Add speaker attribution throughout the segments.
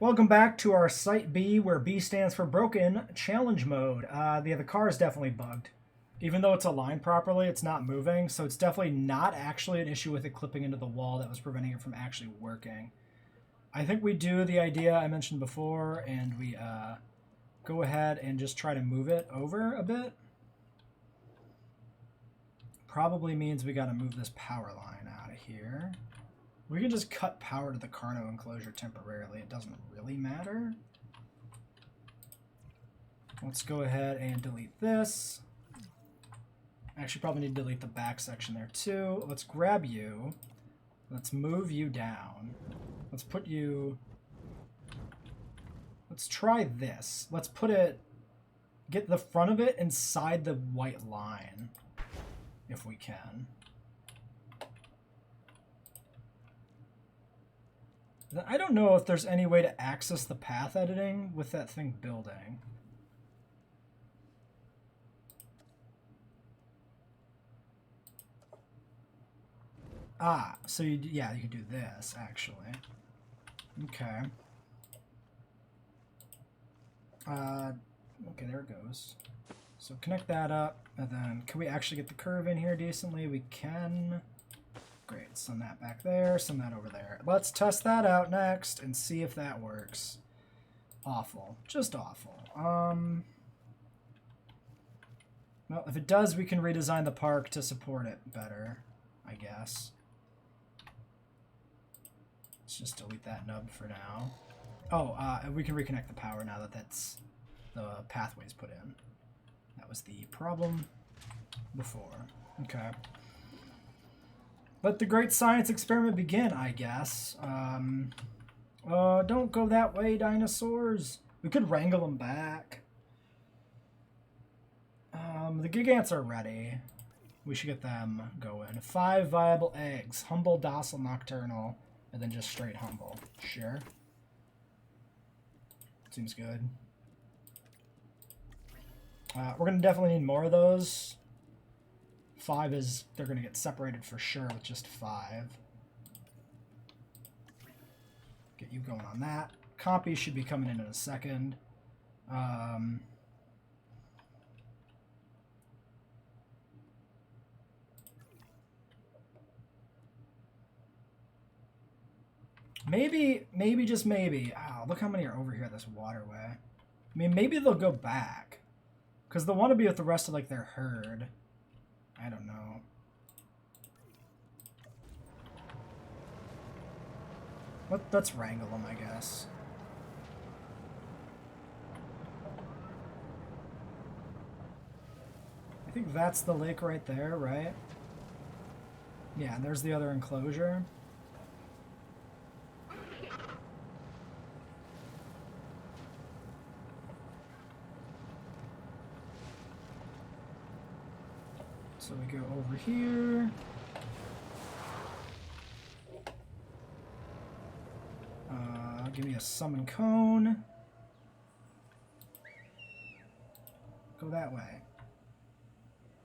Speaker 1: Welcome back to our Site B, where B stands for Broken, challenge mode. The car is definitely bugged. Even though it's aligned properly, it's not moving, so it's definitely not actually an issue with it clipping into the wall that was preventing it from actually working. I think we do the idea I mentioned before, and we go ahead and just try to move it over a bit. Probably means we gotta move this power line out of here. We can just cut power to the Carno enclosure temporarily. It doesn't really matter. Let's go ahead and delete this. Actually, probably need to delete the back section there too. Let's grab you. Let's move you down. Let's put you... Let's try this. Let's put it... Get the front of it inside the white line, if we can. I don't know if there's any way to access the path editing with that thing building. Ah, so yeah, you could do this, actually. Okay. Okay, there it goes. So connect that up, and then can we actually get the curve in here decently? We can. Great, send that back there, send that over there. Let's test that out next and see if that works. Awful, just awful. Well, if it does, we can redesign the park to support it better, I guess. Let's just delete that nub for now. Oh, we can reconnect the power now that that's the pathways put in. That was the problem before. Okay. Let the great science experiment begin, I guess. Don't go that way, dinosaurs. We could wrangle them back. The Gigants are ready. We should get them going. 5 viable eggs. Humble, docile, nocturnal, and then just straight humble. Sure. Seems good. We're going to definitely need more of those. 5 is, they're going to get separated for sure with just 5. Get you going on that. Copy should be coming in a second. Maybe, just maybe. Oh, look how many are over here this waterway. I mean, maybe they'll go back. Because they'll want to be with the rest of, like, their herd. I don't know. Let's wrangle them, I guess. I think that's the lake right there, right? Yeah, and there's the other enclosure. So we go over here. Give me a summon cone. Go that way.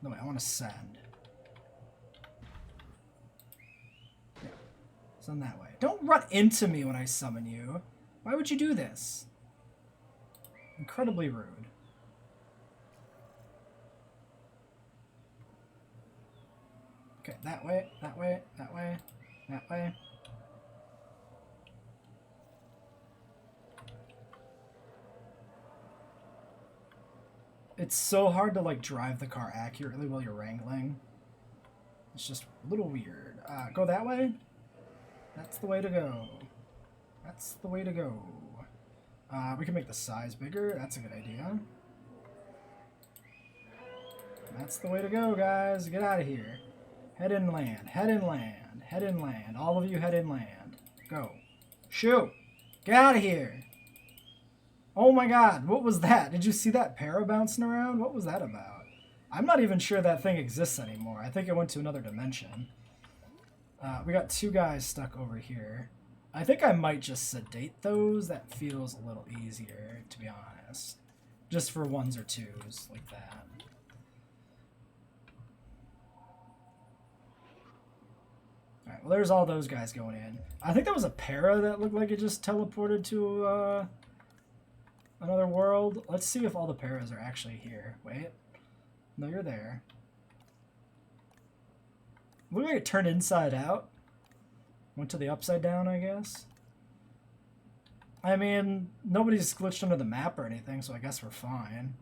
Speaker 1: No, wait, I want to send. Yeah, send that way. Don't run into me when I summon you. Why would you do this? Incredibly rude. Okay, that way, that way, that way, that way. It's so hard to, like, drive the car accurately while you're wrangling. It's just a little weird. Go that way? That's the way to go. That's the way to go. We can make the size bigger. That's a good idea. That's the way to go, guys. Get out of here. Head inland. Head inland. Head inland. All of you head inland. Go. Shoot! Get out of here! Oh my god, what was that? Did you see that para bouncing around? What was that about? I'm not even sure that thing exists anymore. I think it went to another dimension. We got 2 guys stuck over here. I think I might just sedate those. That feels a little easier, to be honest. Just for 1s or 2s, like that. Alright, well there's all those guys going in. I think that was a para that looked like it just teleported to another world. Let's see if all the paras are actually here. Wait. No, you're there. Looked like it turned inside out. Went to the upside down, I guess. I mean, nobody's glitched under the map or anything, so I guess we're fine.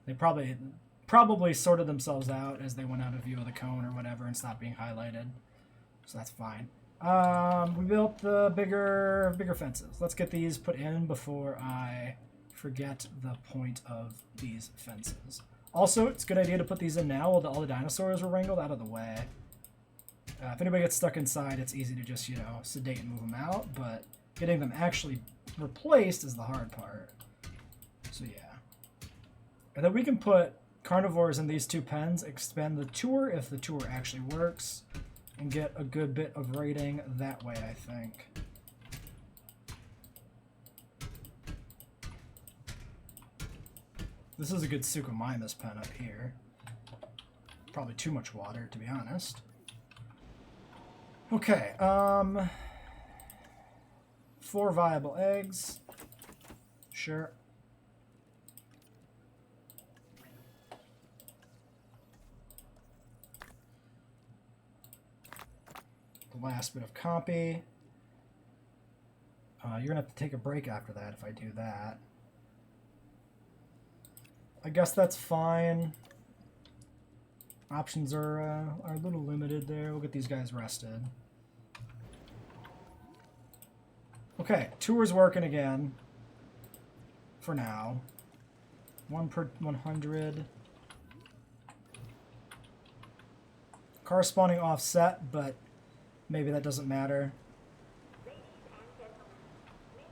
Speaker 1: They probably sorted themselves out as they went out of view of the cone or whatever and stopped being highlighted. So that's fine. We built the bigger fences. Let's get these put in before I forget the point of these fences. Also, it's a good idea to put these in now while all the dinosaurs were wrangled out of the way. If anybody gets stuck inside, it's easy to just, you know, sedate and move them out, but getting them actually replaced is the hard part. So yeah. And then we can put carnivores in these two pens, expand the tour if the tour actually works, and get a good bit of rating that way, I think. This is a good Suchomimus pen up here. Probably too much water, to be honest. Okay, 4 viable eggs. Sure. The last bit of copy. You're gonna have to take a break after that if I do that. I guess that's fine. Options are a little limited there. We'll get these guys rested. Okay, tour's working again. For now. 1 per 100. Corresponding offset, but maybe that doesn't matter.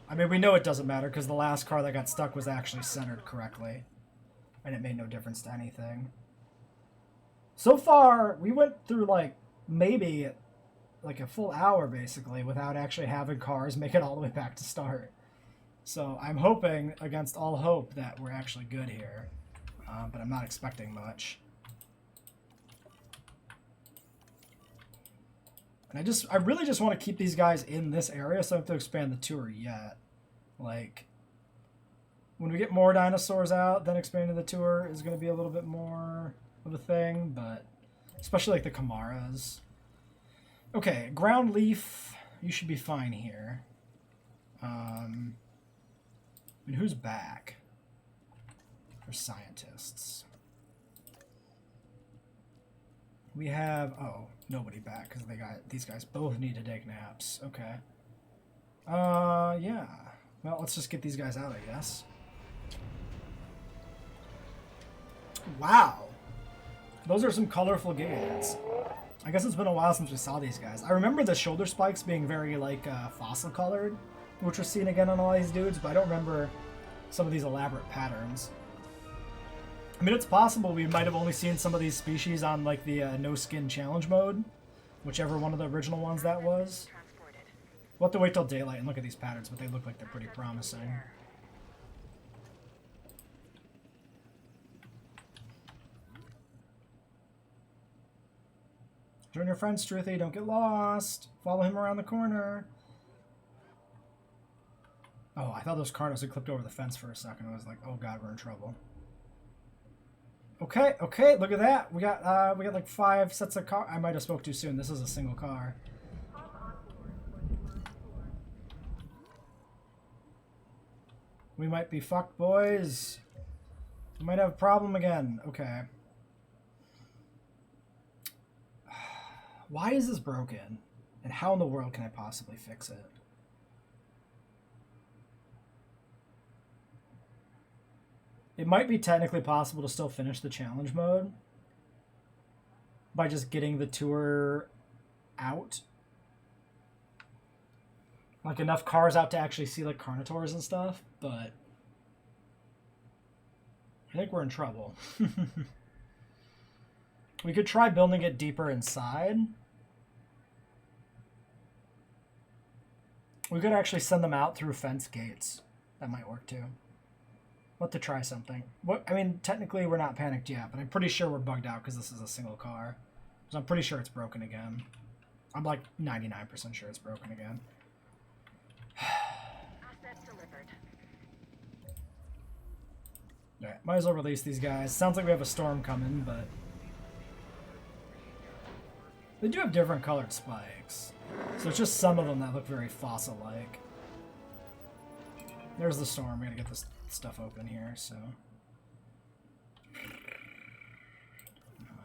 Speaker 1: I mean, we know it doesn't matter because the last car that got stuck was actually centered correctly. And it made no difference to anything. So far, we went through like maybe like a full hour basically without actually having cars make it all the way back to start. So I'm hoping against all hope that we're actually good here. But I'm not expecting much. And I really just want to keep these guys in this area so I don't have to expand the tour yet. Like, when we get more dinosaurs out, then expanding the tour is going to be a little bit more of a thing, but especially like the Camaras. Okay, ground leaf, you should be fine here. And who's back? For scientists. We have, oh, nobody back because these guys both need to take naps. Okay. Yeah. Well, let's just get these guys out, I guess. Wow. Those are some colorful gigaheads. I guess it's been a while since we saw these guys. I remember the shoulder spikes being very, like, fossil colored, which we're seeing again on all these dudes, but I don't remember some of these elaborate patterns. I mean, it's possible we might have only seen some of these species on, like, the no-skin challenge mode, whichever one of the original ones that was. We'll have to wait till daylight and look at these patterns, but they look like they're pretty promising. Join your friend, Struthy. Don't get lost. Follow him around the corner. Oh, I thought those Carnos had clipped over the fence for a second. I was like, oh god, we're in trouble. Okay, okay, look at that. We got like 5 sets of car. I might have spoke too soon. This is a single car. We might be fucked, boys. We might have a problem again. Okay. Why is this broken? And how in the world can I possibly fix it? It might be technically possible to still finish the challenge mode by just getting the tour out. Like enough cars out to actually see like Carnotaurs and stuff, but I think we're in trouble. We could try building it deeper inside. We could actually send them out through fence gates. That might work too. We'll have to try something. What, I mean, technically we're not panicked yet, but I'm pretty sure we're bugged out because this is a single car. So I'm pretty sure it's broken again. I'm like 99% sure it's broken again.
Speaker 2: Asset delivered.
Speaker 1: Alright, might as well release these guys. Sounds like we have a storm coming, but they do have different colored spikes. So it's just some of them that look very fossil-like. There's the storm. We gotta get this stuff open here, so.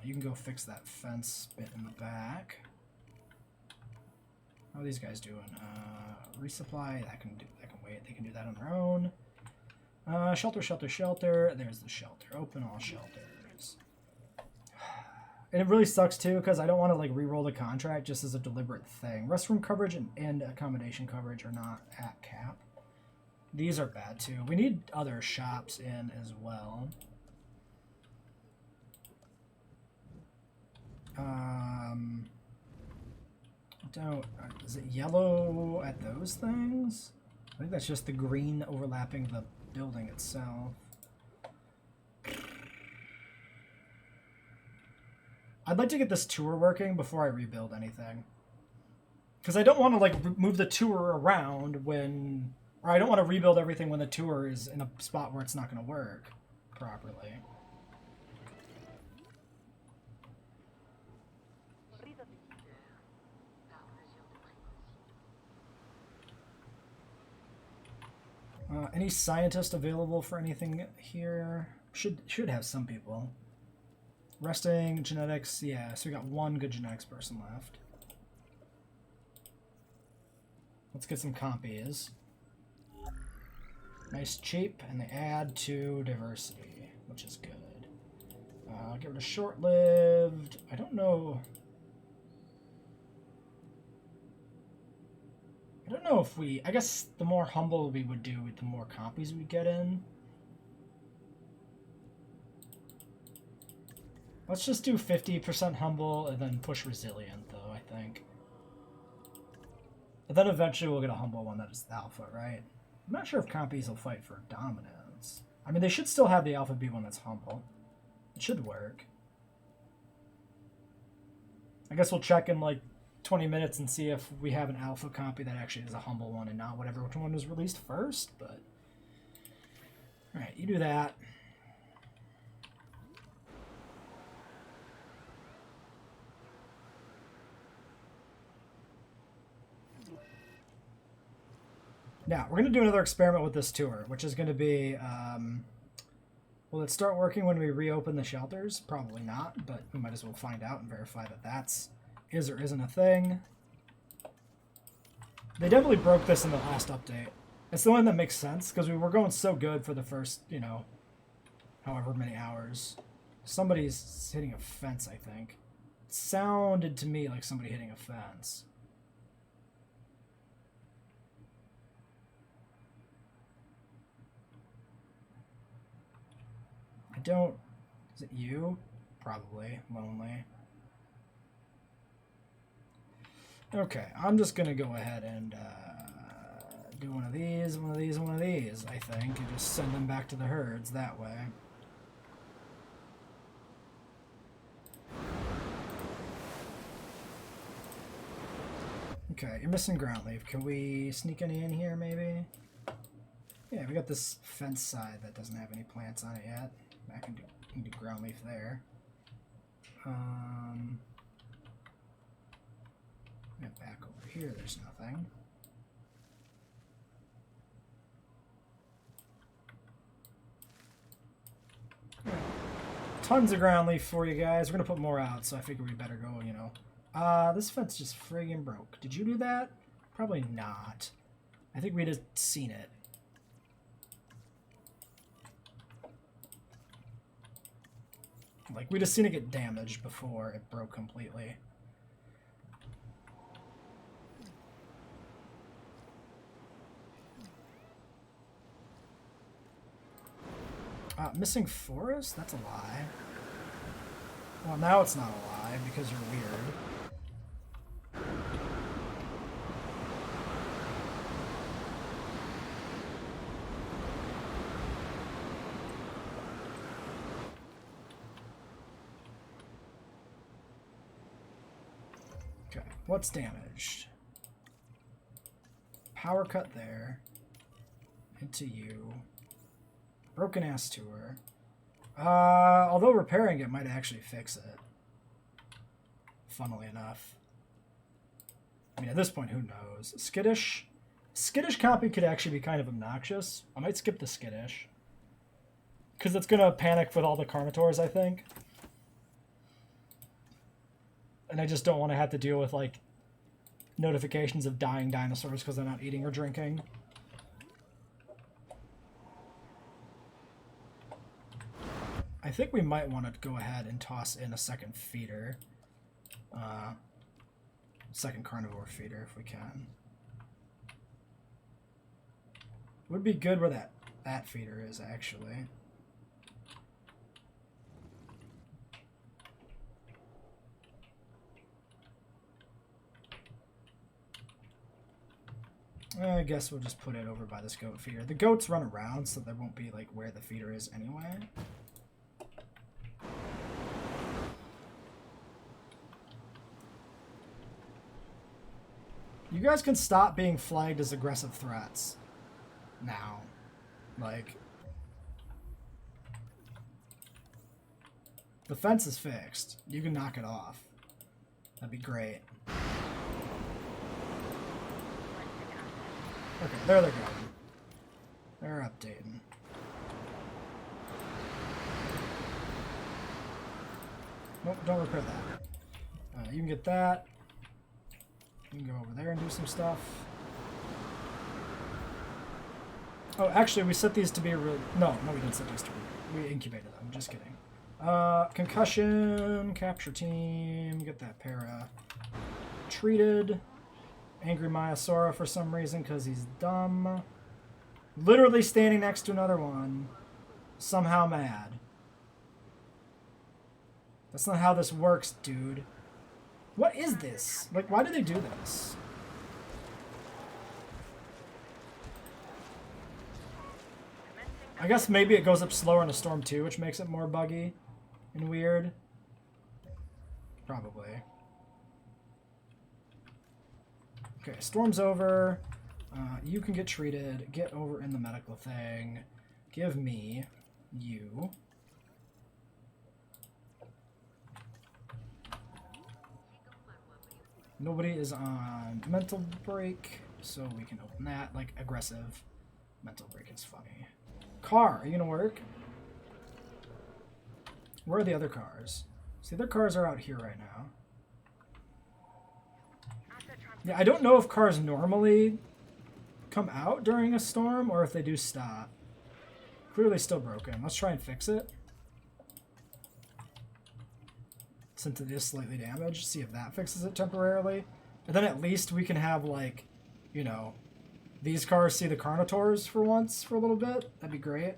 Speaker 1: You can go fix that fence bit in the back. How are these guys doing? Resupply. That can wait. They can do that on their own. Shelter, shelter, shelter. There's the shelter. Open all shelters. And it really sucks too because I don't want to like re-roll the contract just as a deliberate thing. Restroom coverage and accommodation coverage are not at cap. These are bad too. We need other shops in as well. Is it yellow at those things? I think that's just the green overlapping the building itself. I'd like to get this tour working before I rebuild anything. Because I don't want to like move the tour around when... Or I don't want to rebuild everything when the tour is in a spot where it's not going to work properly. Any scientist available for anything here? Should have some people. Resting, genetics, yeah, so we got one good genetics person left. Let's get some compies. Nice, cheap, and they add to diversity, which is good. Get rid of short-lived. I don't know. I don't know if we... I guess the more humble we would do, the more copies we get in. Let's just do 50% humble and then push resilient, though, I think. And then eventually we'll get a humble one that is alpha, right? I'm not sure if compies will fight for dominance. I mean, they should still have the alpha be one that's humble. It should work. I guess we'll check in like 20 minutes and see if we have an alpha copy that actually is a humble one and not whatever one was released first, but... Alright, you do that. Now, we're going to do another experiment with this tour, which is going to be, will it start working when we reopen the shelters? Probably not, but we might as well find out and verify that that's is or isn't a thing. They definitely broke this in the last update. It's the one that makes sense, because we were going so good for the first, you know, however many hours. Somebody's hitting a fence, I think. It sounded to me like somebody hitting a fence. I don't... Is it you? Probably. Lonely. Okay, I'm just going to go ahead and do one of these, one of these, one of these, I think, and just send them back to the herds that way. Okay, you're missing ground leaf. Can we sneak any in here, maybe? Yeah, we got this fence side that doesn't have any plants on it yet. I can do ground leaf there. Back over here, there's nothing. Tons of ground leaf for you guys. We're gonna put more out, so I figure we better go, you know. This fence just friggin' broke. Did you do that? Probably not. I think we'd have seen it. Like, we'd have seen it get damaged before it broke completely. Missing forest? That's a lie. Well, now it's not a lie because you're weird. Okay, what's damaged? Power cut there. Into you. Broken ass tour. Although repairing it might actually fix it. Funnily enough. I mean, at this point, who knows? Skittish? Skittish copy could actually be kind of obnoxious. I might skip the skittish. Because it's going to panic with all the Carnotaurs, I think. And I just don't want to have to deal with, like, notifications of dying dinosaurs because they're not eating or drinking. I think we might want to go ahead and toss in a second feeder. Second carnivore feeder if we can. Would be good where that feeder is, actually. I guess we'll just put it over by this goat feeder. The goats run around, so there won't be, like, where the feeder is anyway. You guys can stop being flagged as aggressive threats. Now. Like... The fence is fixed. You can knock it off. That'd be great. Okay, there they're going. They're updating. Nope, don't repair that. You can get that. You can go over there and do some stuff. Oh, actually, we set these to be real. No, we didn't set these to be. We incubated them. Just kidding. Concussion, capture team, get that para treated. Angry Myosora for some reason because he's dumb. Literally standing next to another one. Somehow mad. That's not how this works, dude. What is this? Like, why do they do this? I guess maybe it goes up slower in a storm too, which makes it more buggy and weird. Probably. Okay, storm's over. You can get treated. Get over in the medical thing. Give me you. Nobody is on mental break, so we can open that. Like, aggressive. Mental break is funny. Car, are you gonna work? Where are the other cars? See, the other cars are out here right now. Yeah, I don't know if cars normally come out during a storm or if they do stop. Clearly still broken. Let's try and fix it. Since it is slightly damaged, see if that fixes it temporarily. And then at least we can have, like, you know, these cars see the Carnotaurs for once for a little bit. That'd be great.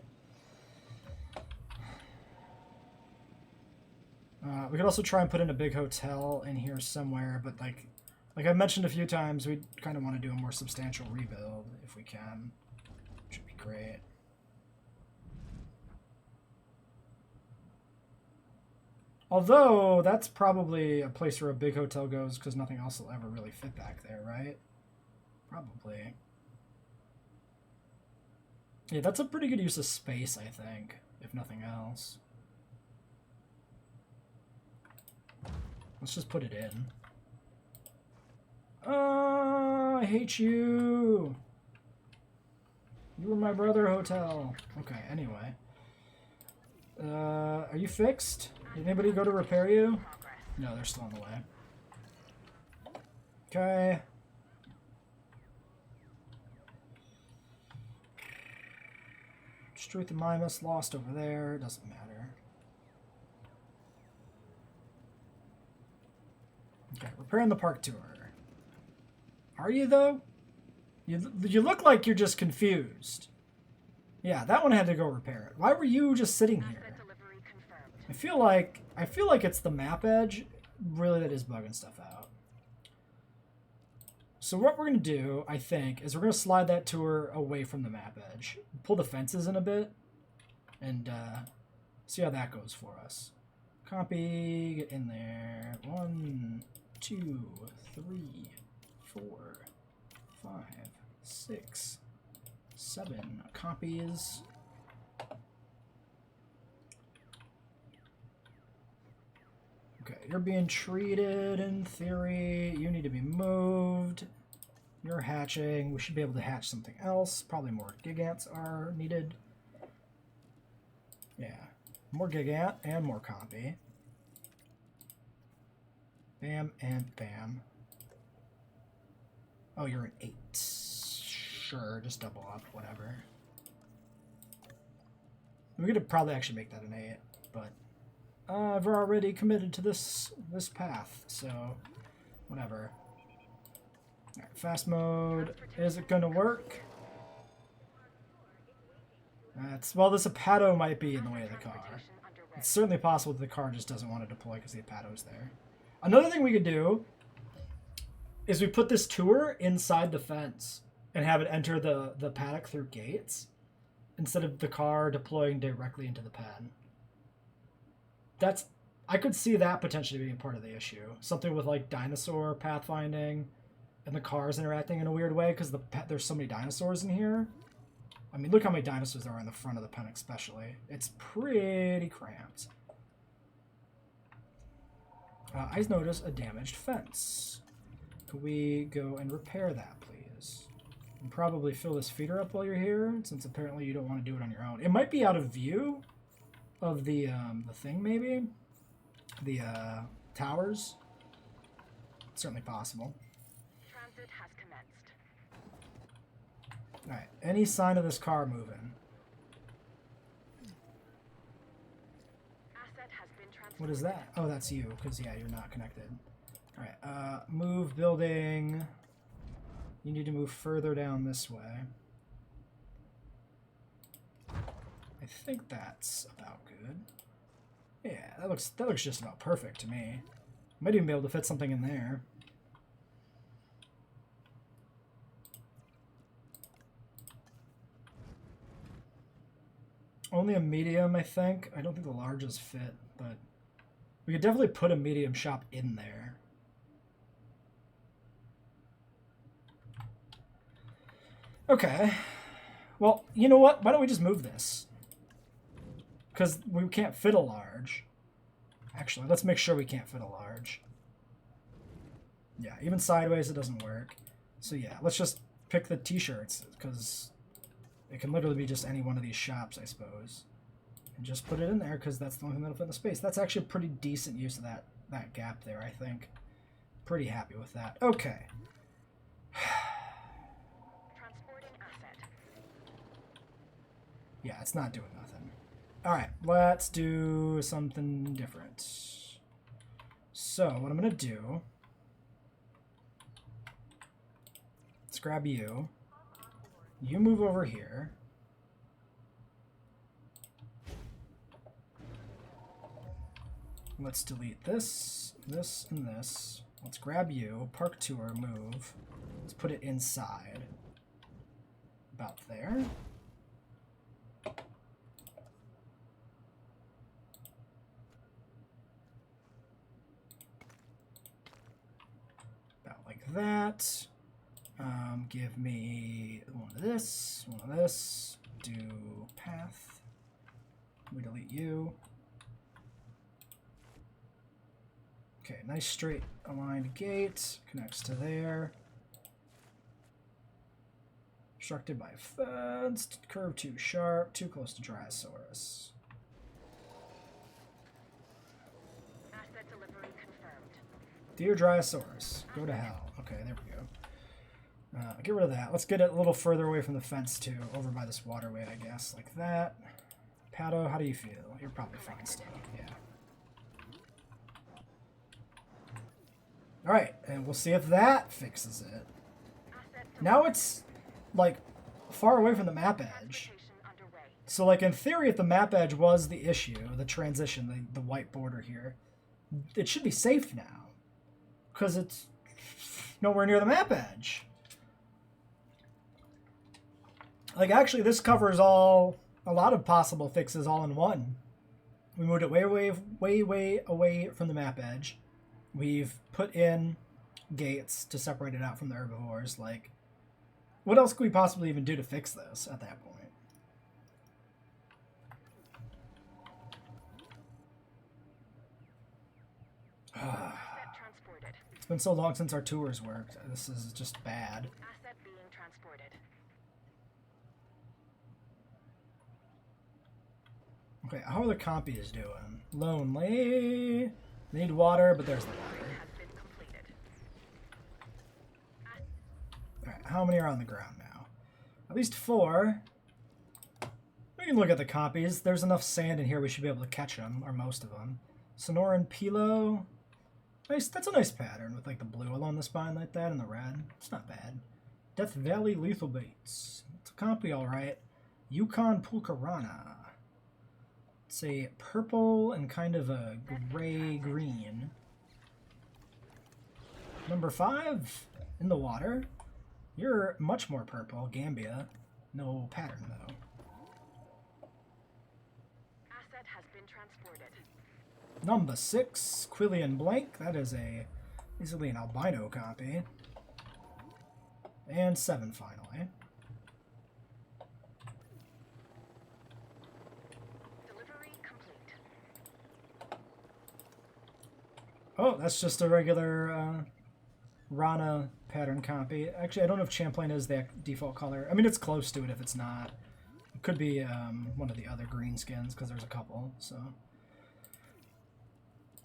Speaker 1: We could also try and put in a big hotel in here somewhere, but like I mentioned a few times, we kind of want to do a more substantial rebuild if we can. Which would be great. Although, that's probably a place where a big hotel goes because nothing else will ever really fit back there, right? Probably. Yeah, that's a pretty good use of space, I think, if nothing else. Let's just put it in. I hate you! You were my brother, hotel. Okay, anyway. Are you fixed? Did anybody go to repair you? No, they're still on the way. Okay. Street the Mimus lost over there. Doesn't matter. Okay, repairing the park tour. Are you, though? You look like you're just confused. Yeah, that one had to go repair it. Why were you just sitting here? I feel like it's the map edge, really, that is bugging stuff out. So what we're going to do, I think, is we're going to slide that tour away from the map edge. Pull the fences in a bit, and see how that goes for us. Copy, get in there. 1, 2, 3, 4, 5, 6, 7 copies. Okay, you're being treated in theory. You need to be moved. You're hatching. We should be able to hatch something else. Probably more gigants are needed. Yeah, more gigant and more copy. Bam and bam. Oh, you're an 8. Sure, just double up, whatever. We could probably actually make that an 8, but I've already committed to this path, so whatever. All right, fast mode. Is it gonna work? Well, this Apato might be in the way of the car. It's certainly possible that the car just doesn't want to deploy because the Apato's there. Another thing we could do is we put this tour inside the fence and have it enter the paddock through gates instead of the car deploying directly into the pen. I could see that potentially being part of the issue. Something with like dinosaur pathfinding and the cars interacting in a weird way because there's so many dinosaurs in here. I mean, look how many dinosaurs there are in the front of the pen especially. It's pretty cramped. I notice a damaged fence. Could we go and repair that, please? And probably fill this feeder up while you're here, since apparently you don't want to do it on your own. It might be out of view of the thing, maybe? The towers? It's certainly possible.
Speaker 2: Transit has commenced.
Speaker 1: Alright, any sign of this car moving?
Speaker 2: Asset has been transferred.
Speaker 1: What is that? Oh, that's you, because, yeah, you're not connected. Alright, move building. You need to move further down this way. I think that's about good. Yeah, that looks just about perfect to me. Might even be able to fit something in there. Only a medium, I think. I don't think the larges fit, but we could definitely put a medium shop in there. Okay. Well, you know what? Why don't we just move this? Because we can't fit a large. Actually, let's make sure we can't fit a large. Yeah, even sideways it doesn't work. So yeah, let's just pick the t-shirts, because it can literally be just any one of these shops, I suppose. And just put it in there, because that's the only thing that'll fit in the space. That's actually a pretty decent use of that gap there, I think. Pretty happy with that. Okay.
Speaker 2: Transporting asset.
Speaker 1: Yeah, it's not doing nothing. Alright, let's do something different. So, what I'm going to do... Let's grab you. You move over here. Let's delete this, this, and this. Let's grab you, park tour, move. Let's put it inside. About there. About like that. Give me one of this, do path. We delete you. Okay, nice straight aligned gate, connects to there. Obstructed by fence, curve too sharp, too close to Dryosaurus.
Speaker 2: Asset delivery confirmed.
Speaker 1: Dear Dryosaurus, go to hell. Okay, there we go. Get rid of that. Let's get it a little further away from the fence too, over by this waterway, I guess, like that. Pato, how do you feel? You're probably fine still, yeah. Alright, and we'll see if that fixes it. Now it's, like, far away from the map edge. So, like, in theory, if the map edge was the issue, the transition, the white border here, it should be safe now. Because it's nowhere near the map edge. Like, actually, this covers a lot of possible fixes all in one. We moved it way away from the map edge. We've put in gates to separate it out from the herbivores. Like, what else could we possibly even do to fix this at that point?
Speaker 2: Asset transported.
Speaker 1: It's been so long since our tours worked. This is just bad.
Speaker 2: Asset being transported.
Speaker 1: Okay, how are the compies doing? Lonely. They need water, but there's the water.
Speaker 2: Has been completed.
Speaker 1: Alright, how many are on the ground now? At least 4. We can look at the copies. There's enough sand in here we should be able to catch them, or most of them. Sonoran Pilo. Nice, that's a nice pattern with like the blue along the spine like that and the red. It's not bad. Death Valley Lethal Baits. It's a compy, alright. Yukon Pulkarana. It's a purple and kind of a gray-green. Number 5, in the water. You're much more purple, Gambia. No pattern, though.
Speaker 2: Asset has been transported.
Speaker 1: Number 6, Quillian Blank. That is easily an albino copy. And 7, finally.
Speaker 2: Delivery complete.
Speaker 1: Oh, that's just a regular Rana pattern copy. Actually, I don't know if Champlain is the default color. I mean, it's close to it if it's not. It could be one of the other green skins, because there's a couple, so...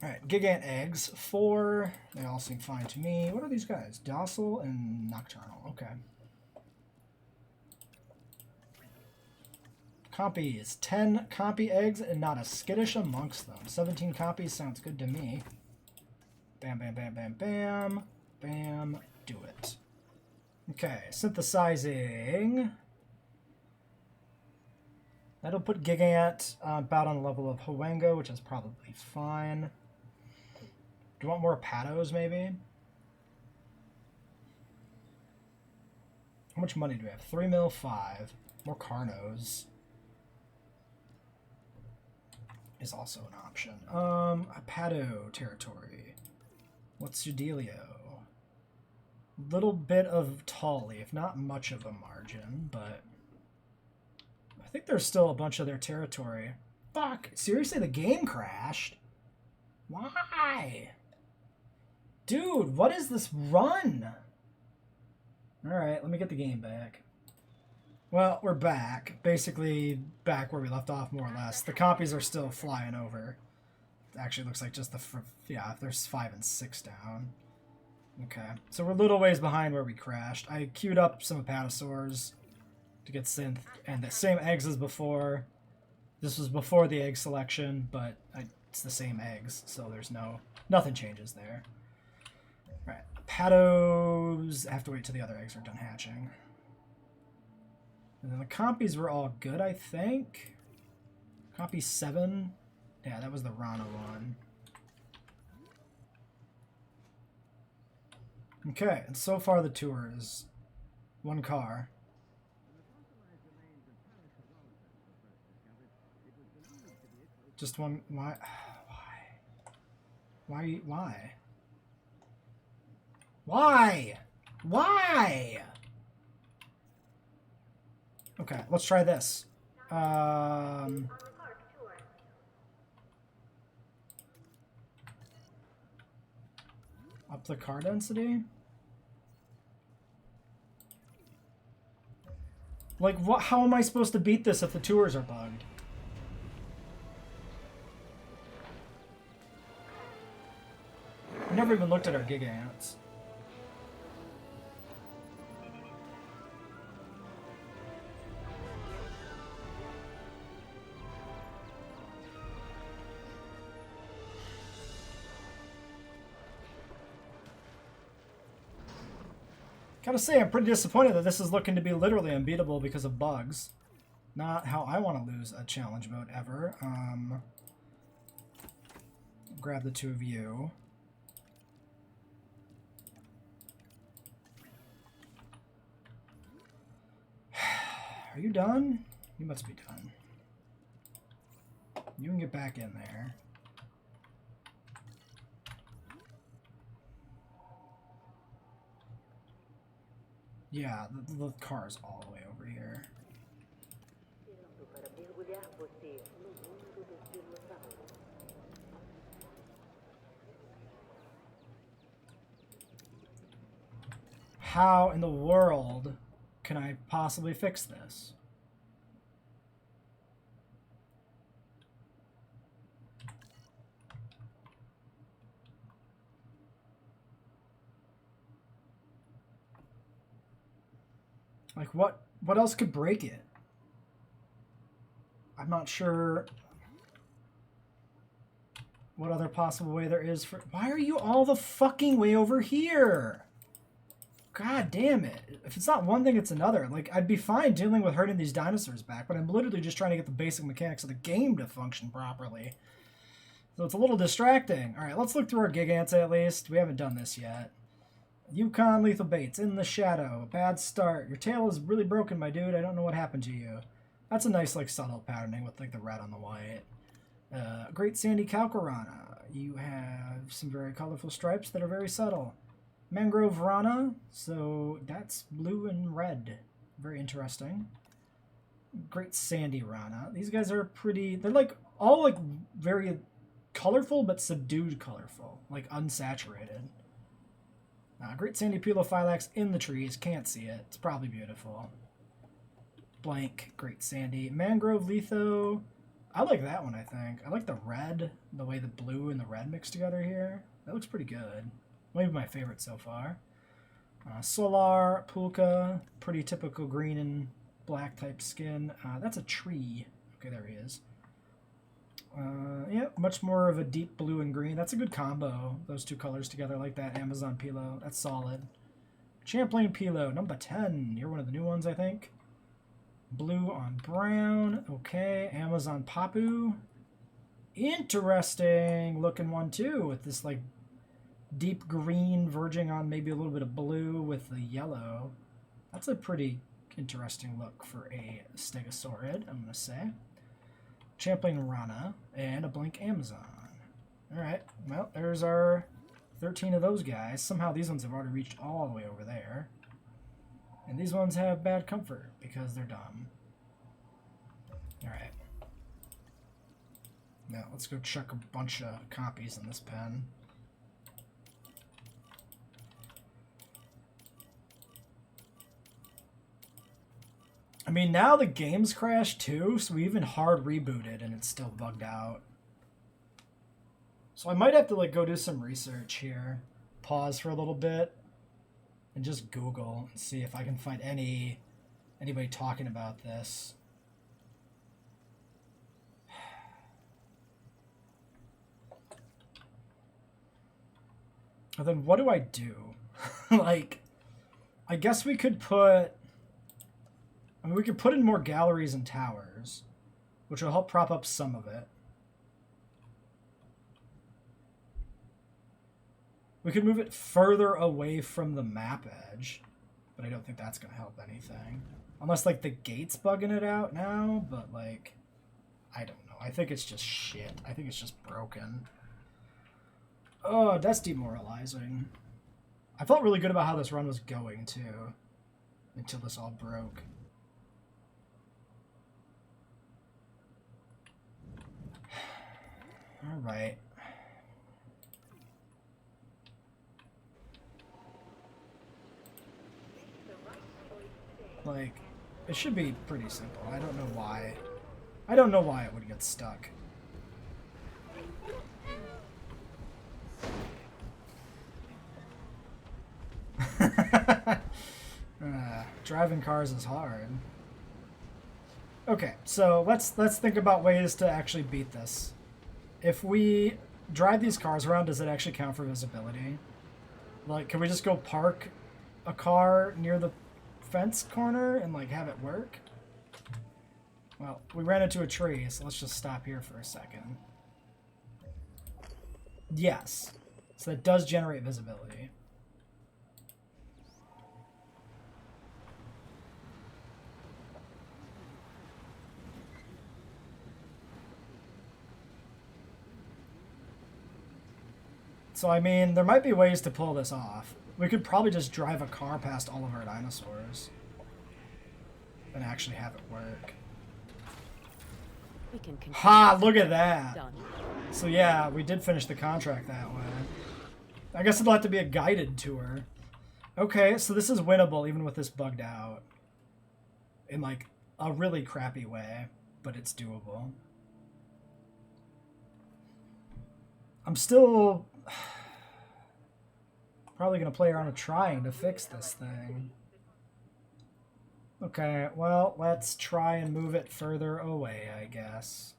Speaker 1: Alright, Gigant eggs. 4. They all seem fine to me. What are these guys? Docile and Nocturnal. Okay. Copies. 10 copy eggs and not a skittish amongst them. 17 copies sounds good to me. Bam, bam, bam, bam, bam. Bam. Do it. Okay, synthesizing. That'll put Gigant about on the level of Hwango, which is probably fine. Do you want more Patos, maybe? How much money do we have? 3 mil, 5. More Carnos is also an option. A Pato territory. What's your dealio? Little bit of tall leaf, not much of a margin, but I think there's still a bunch of their territory. Fuck! Seriously, the game crashed? Why? Dude, what is this run? Alright, let me get the game back. Well, we're back. Basically, back where we left off, more or less. The copies are still flying over. It actually looks like just the... Yeah, there's 5 and 6 down. Okay, so we're a little ways behind where we crashed. I queued up some Apatosaurs to get synth, and the same eggs as before. This was before the egg selection, but it's the same eggs, so there's nothing changes there. Right, Patos, I have to wait till the other eggs are done hatching. And then the compies were all good, I think. Copy 7, yeah, that was the Rana one. Okay, and so far the tour is 1 car. Just one. Why? Why? Why? Okay, let's try this. Up the car density? Like, what? How am I supposed to beat this if the tours are bugged? I never even looked at our Gigants. Gotta say, I'm pretty disappointed that this is looking to be literally unbeatable because of bugs. Not how I want to lose a challenge mode ever. Grab the 2 of you. Are you done? You must be done. You can get back in there. Yeah, the car's all the way over here. How in the world can I possibly fix this? Like, what else could break it? I'm not sure what other possible way there is for... Why are you all the fucking way over here? God damn it. If it's not one thing, it's another. Like, I'd be fine dealing with hurting these dinosaurs back, but I'm literally just trying to get the basic mechanics of the game to function properly. So it's a little distracting. Alright, let's look through our Giganta at least. We haven't done this yet. Yukon Lethal Baits, in the shadow. Bad start. Your tail is really broken, my dude. I don't know what happened to you. That's a nice, like, subtle patterning with, like, the red on the white. Great Sandy Calcarana. You have some very colorful stripes that are very subtle. Mangrove Rana. So that's blue and red. Very interesting. Great Sandy Rana. These guys are pretty... They're, like, all, like, very colorful, but subdued colorful. Like, unsaturated. Great Sandy Pelophylax in the trees. Can't see it. It's probably beautiful. Blank. Great Sandy. Mangrove Letho. I like that one, I think. I like the red. The way the blue and the red mix together here. That looks pretty good. Maybe my favorite so far. Solar. Pulka. Pretty typical green and black type skin. That's a tree. Okay, there he is. Yeah, much more of a deep blue and green. That's a good combo. Those two colors together like that. Amazon Pilo. That's solid. Champlain Pilo, number 10. You're one of the new ones, I think. Blue on brown. Okay. Amazon Papu. Interesting looking one, too. With this, like, deep green verging on maybe a little bit of blue with the yellow. That's a pretty interesting look for a Stegosaurid, I'm going to say. Champlain Rana, and a blank Amazon. Alright, well, there's our 13 of those guys. Somehow these ones have already reached all the way over there. And these ones have bad comfort because they're dumb. Alright. Now, let's go chuck a bunch of copies in this pen. I mean, now the game's crashed too, so we even hard rebooted and it's still bugged out. So I might have to like go do some research here. Pause for a little bit and just Google and see if I can find anybody talking about this. And then what do I do? Like, I guess we could put... I mean, we could put in more galleries and towers, which will help prop up some of it. We could move it further away from the map edge, but I don't think that's going to help anything. Unless, like, the gate's bugging it out now, but, like, I don't know. I think it's just shit. I think it's just broken. Oh, that's demoralizing. I felt really good about how this run was going, too, until this all broke. All right. Like, it should be pretty simple. I don't know why. I don't know why it would get stuck. Driving cars is hard. Okay, so let's think about ways to actually beat this. If we drive these cars around, does it actually count for visibility? Like, can we just go park a car near the fence corner and, like, have it work? Well, we ran into a tree, so let's just stop here for a second. Yes. So that does generate visibility. So, I mean, there might be ways to pull this off. We could probably just drive a car past all of our dinosaurs and actually have it work.
Speaker 3: We can continue.
Speaker 1: Ha! Look at that!
Speaker 3: Done.
Speaker 1: So yeah, we did finish the contract that way. I guess it'll have to be a guided tour. Okay, so this is winnable even with this bugged out. In like a really crappy way, but it's doable. I'm still probably going to play around with trying to fix this thing. Okay, well, let's try and move it further away, I guess.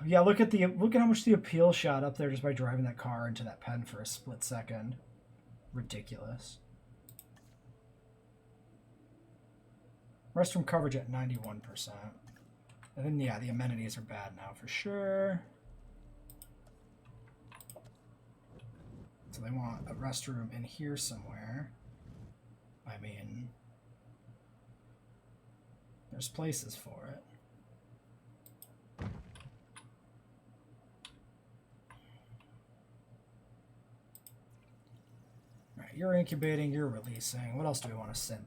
Speaker 1: Yeah, look at how much the appeal shot up there just by driving that car into that pen for a split second. Ridiculous. Restroom coverage at 91%. And then, yeah, the amenities are bad now for sure. So they want a restroom in here somewhere. I mean, there's places for it. Alright, you're incubating, you're releasing. What else do we want to synth?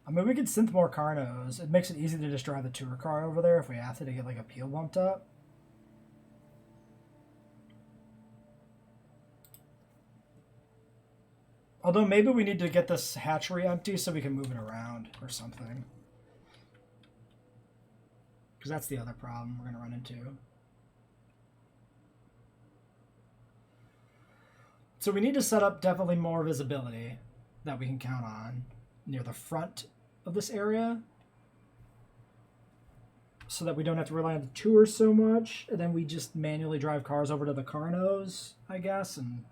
Speaker 1: I mean, we could synth more Carnos. It makes it easy to just drive the tour car over there if we have to get like appeal bumped up. Although maybe we need to get this hatchery empty so we can move it around or something. Because that's the other problem we're going to run into. So we need to set up definitely more visibility that we can count on near the front of this area. So that we don't have to rely on the tours so much. And then we just manually drive cars over to the Carnos, I guess, and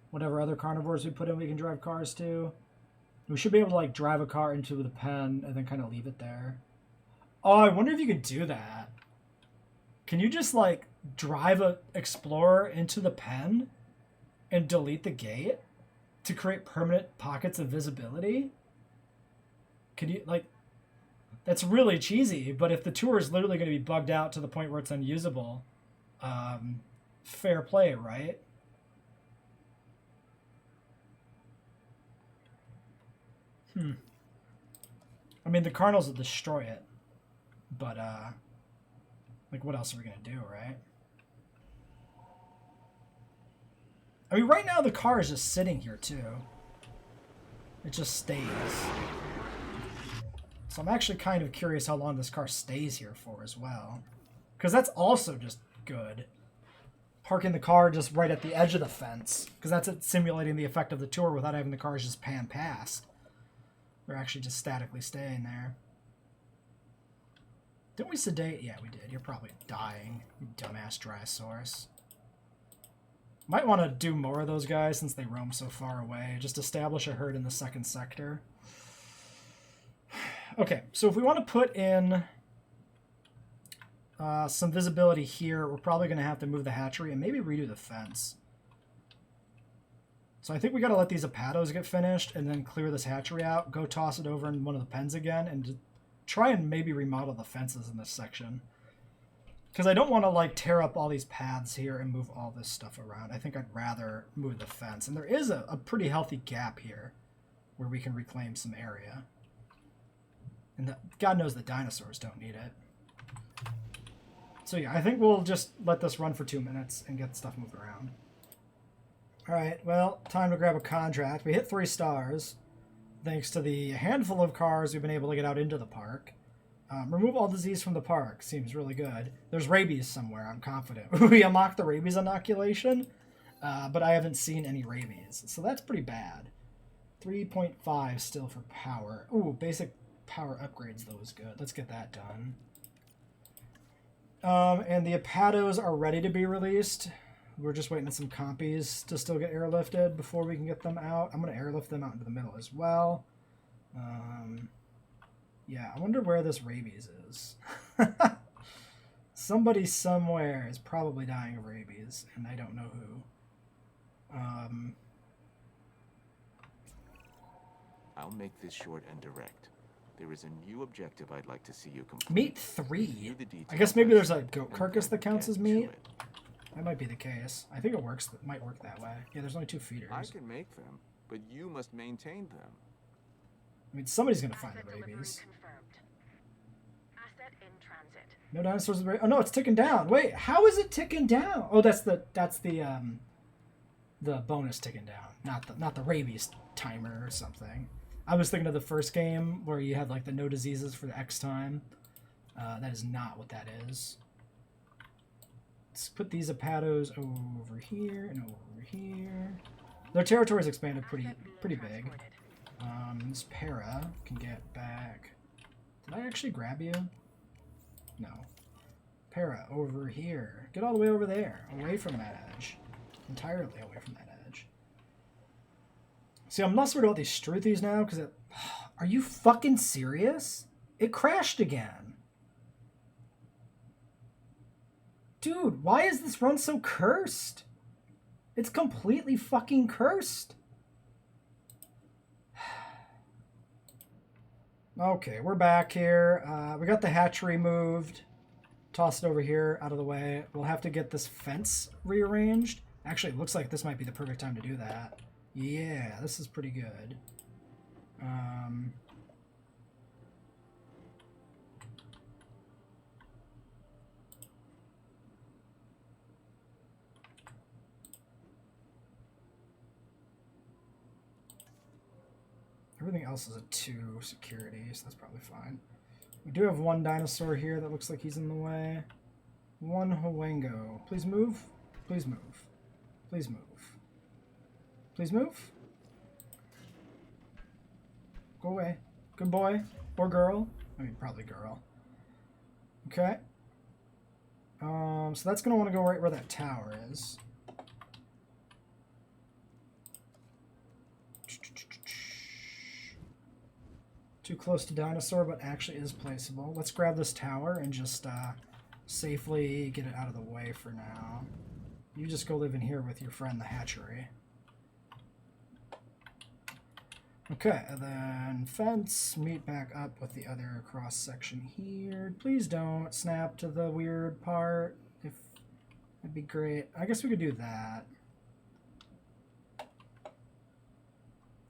Speaker 1: whatever other carnivores we put in, we can drive cars to. We should be able to like drive a car into the pen and then kind of leave it there. Oh, I wonder if you could do that. Can you just like drive a Explorer into the pen and delete the gate to create permanent pockets of visibility? Can you like? That's really cheesy. But if the tour is literally going to be bugged out to the point where it's unusable, fair play, right? I mean, the Cardinals will destroy it. But, like, what else are we going to do, right? I mean, right now the car is just sitting here, too. It just stays. So I'm actually kind of curious how long this car stays here for as well. Because that's also just good. Parking the car just right at the edge of the fence. Because that's it simulating the effect of the tour without having the cars just pan past. They're actually just statically staying there. Didn't we sedate? Yeah, we did. You're probably dying, you dumbass Dryosaurus. Might want to do more of those guys since they roam so far away. Just establish a herd in the second sector. Okay, so if we want to put in some visibility here, we're probably going to have to move the hatchery and maybe redo the fence. So I think we got to let these Apatos get finished and then clear this hatchery out, go toss it over in one of the pens again, and try and maybe remodel the fences in this section. Because I don't want to like tear up all these paths here and move all this stuff around. I think I'd rather move the fence. And there is a pretty healthy gap here where we can reclaim some area. And God knows the dinosaurs don't need it. So yeah, I think we'll just let this run for 2 minutes and get stuff moved around. Alright, well, time to grab a contract. We hit 3 stars, thanks to the handful of cars we've been able to get out into the park. Remove all disease from the park. Seems really good. There's rabies somewhere, I'm confident. We unlocked the rabies inoculation, but I haven't seen any rabies. So that's pretty bad. 3.5 still for power. Ooh, basic power upgrades, though, is good. Let's get that done. And the Apatos are ready to be released. We're just waiting on some compies to still get airlifted before we can get them out. I'm going to airlift them out into the middle as well. Yeah, I wonder where this rabies is. Somebody somewhere is probably dying of rabies, and I don't know who.
Speaker 4: I'll make this short and direct. There is a new objective I'd like to see you complete.
Speaker 1: Meat 3?
Speaker 4: Review the details
Speaker 1: I guess maybe there's a
Speaker 4: first,
Speaker 1: goat
Speaker 4: then
Speaker 1: carcass that counts
Speaker 4: get
Speaker 1: as
Speaker 4: to
Speaker 1: meat.
Speaker 4: it.
Speaker 1: That might be the case. I think it works. It might work that way. Yeah, there's only 2 feeders.
Speaker 4: I can make them, but you must maintain them.
Speaker 1: I mean, somebody's gonna find
Speaker 2: Asset
Speaker 1: the
Speaker 2: delivery
Speaker 1: rabies.
Speaker 2: confirmed. Asset in transit.
Speaker 1: No dinosaurs. Oh no, it's ticking down. Wait, how is it ticking down? Oh, that's the bonus ticking down, not the rabies timer or something. I was thinking of the first game where you had like the no diseases for the X time. That is not what that is. Let's put these Apatos over here and over here. Their territory's expanded pretty big. This Para can get back. Did I actually grab you? No. Para, over here. Get all the way over there. Away from that edge. Entirely away from that edge. See, I'm less worried about these Struthies now, because it... Are you fucking serious? It crashed again. Dude, why is this run so cursed? It's completely fucking cursed. Okay, we're back here. We got the hatchery moved. Toss it over here, out of the way. We'll have to get this fence rearranged. Actually, it looks like this might be the perfect time to do that. Yeah, this is pretty good. Everything else is a 2 security, so that's probably fine. We do have 1 dinosaur here that looks like he's in the way. 1 Huengo. Please move. Please move. Please move. Please move. Go away. Good boy. Or girl. I mean, probably girl. Okay. So that's going to want to go right where that tower is. Too close to dinosaur, but actually is placeable. Let's grab this tower and just safely get it out of the way for now. You just go live in here with your friend, the hatchery. Okay, and then fence, meet back up with the other cross section here. Please don't snap to the weird part. If that'd be great. I guess we could do that.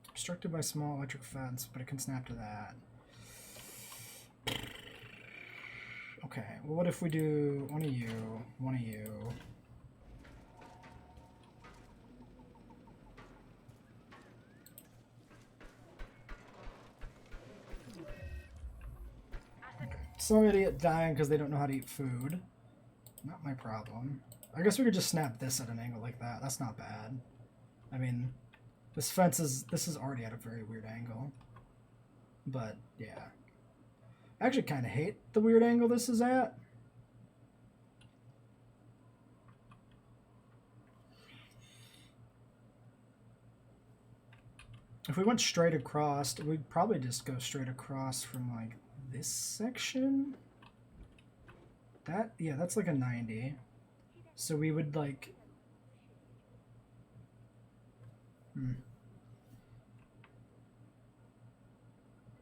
Speaker 1: Obstructed by small electric fence, but it can snap to that. Okay, well, what if we do one of you, one of you? Okay. Some idiot dying because they don't know how to eat food. Not my problem. I guess we could just snap this at an angle like that. That's not bad. I mean... This is already at a very weird angle. But, yeah. I actually kind of hate the weird angle this is at. If we went straight across, we'd probably just go straight across from, like, this section. That, yeah, that's like a 90. So we would, like...